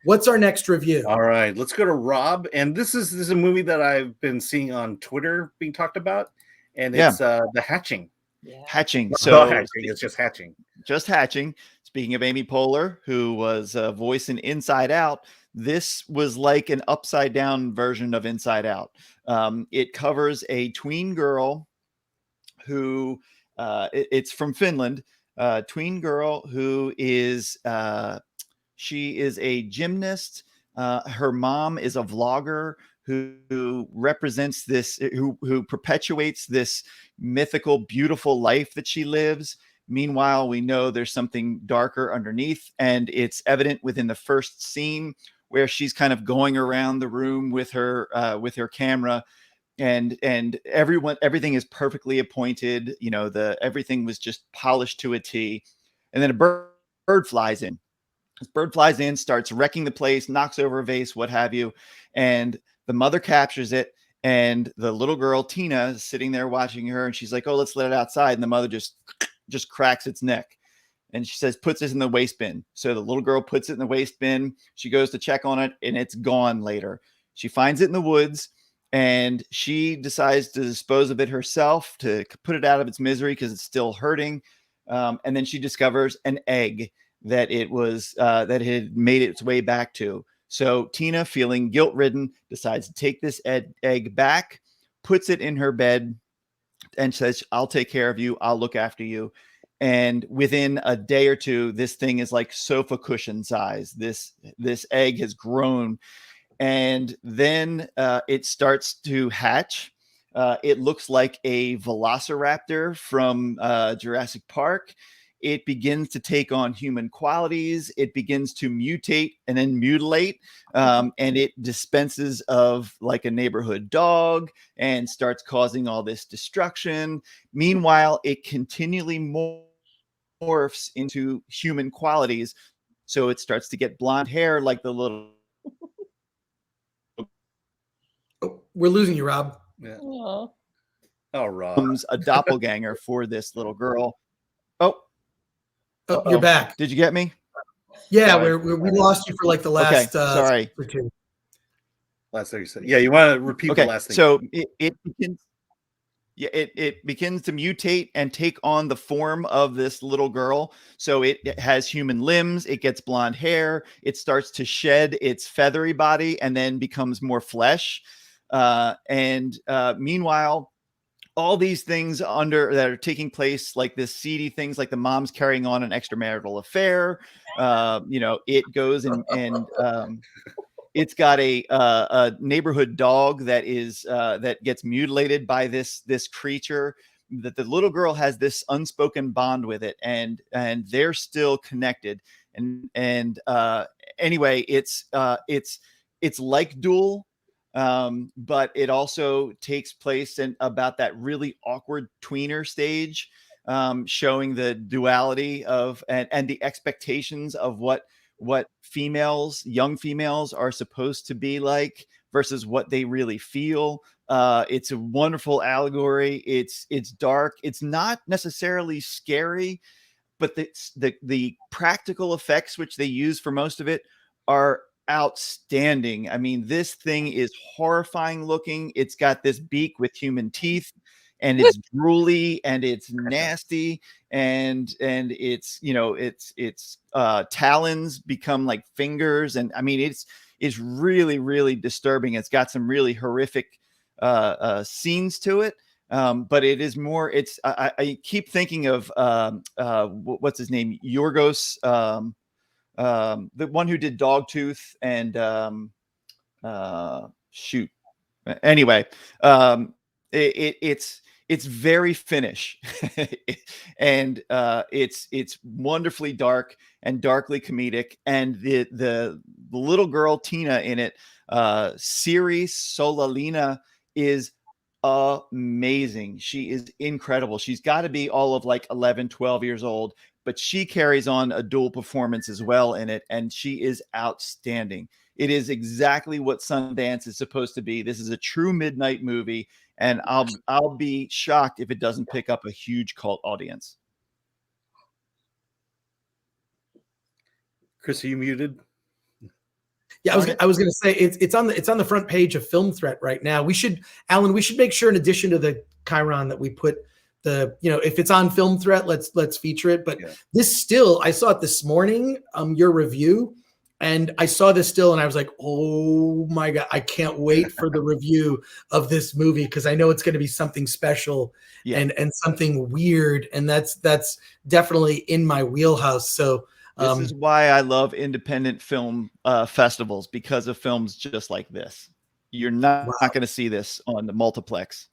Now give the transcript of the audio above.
What's our next review? All right, let's go to Rob. And this is a movie that I've been seeing on Twitter being talked about, and it's The Hatching. Yeah. Hatching. Not So The Hatching, it's just Hatching. Just Hatching. Speaking of Amy Poehler, who was a voice in Inside Out, this was like an upside down version of Inside Out. It covers a tween girl who it's from Finland. Tween girl who is she is a gymnast. Her mom is a vlogger who represents this, who perpetuates this mythical, beautiful life that she lives. Meanwhile, we know there's something darker underneath, and it's evident within the first scene where she's kind of going around the room with her camera, and everything is perfectly appointed. You know, everything was just polished to a T, and then a bird flies in. This bird flies in, starts wrecking the place, knocks over a vase, what have you, and the mother captures it. And the little girl Tina is sitting there watching her, and she's like, "Oh, let's let it outside." And the mother just cracks its neck, and she says, "Puts this in the waste bin." So the little girl puts it in the waste bin. She goes to check on it, and it's gone later. She finds it in the woods, and she decides to dispose of it herself to put it out of its misery because it's still hurting. And then she discovers an egg that it was that it had made its way back to. So Tina, feeling guilt-ridden, decides to take this egg back, puts it in her bed, and says, "I'll take care of you. I'll look after you." And within a day or two, this thing is like sofa cushion size. This egg has grown, and then it starts to hatch. It looks like a velociraptor from Jurassic Park. It begins to take on human qualities. It begins to mutate and then mutilate. And it dispenses of like a neighborhood dog and starts causing all this destruction. Meanwhile, it continually morphs into human qualities. So it starts to get blonde hair like the little... Oh, we're losing you, Rob. Yeah. Aw. Oh, Rob. A doppelganger for this little girl. Oh, you're back. Did you get me? Yeah, we lost you for like the last. Sorry. Or two. Last thing you said. Yeah, you want to repeat the last thing. So it begins to mutate and take on the form of this little girl. So it has human limbs. It gets blonde hair. It starts to shed its feathery body and then becomes more flesh. Meanwhile, all these things that are taking place, like this seedy things, like the mom's carrying on an extramarital affair. It goes and it's got a neighborhood dog that gets mutilated by this creature. That the little girl has this unspoken bond with it, and they're still connected. Anyway, it's like Duel. But it also takes place in about that really awkward tweener stage, showing the duality of and the expectations of what young females are supposed to be like versus what they really feel. It's a wonderful allegory. It's dark. It's not necessarily scary, but the practical effects which they use for most of it are outstanding. I mean, this thing is horrifying looking. It's got this beak with human teeth, and it's drooly, and it's nasty, and it's its talons become like fingers, and I mean it's really, really disturbing. It's got some really horrific scenes to it. But it is more. I keep thinking of what's his name, Yorgos. The one who did Dogtooth and shoot. Anyway, it's very Finnish, and it's wonderfully dark and darkly comedic. And the little girl Tina in it, Siri Solalina, is amazing. She is incredible. She's got to be all of like 11, 12 years old, but she carries on a dual performance as well in it, and she is outstanding. It is exactly what Sundance is supposed to be. This is a true midnight movie, and I'll be shocked if it doesn't pick up a huge cult audience. Chris, are you muted? Yeah, I was going to say it's on the front page of Film Threat right now. Alan, we should make sure in addition to the Chiron that we put if it's on Film Threat, let's feature it. But this still, I saw it this morning, your review, and I saw this still, and I was like, oh my God, I can't wait for the review of this movie because I know it's going to be something special and something weird, and that's definitely in my wheelhouse. So this is why I love independent film festivals, because of films just like this. You're not going to see this on the multiplex.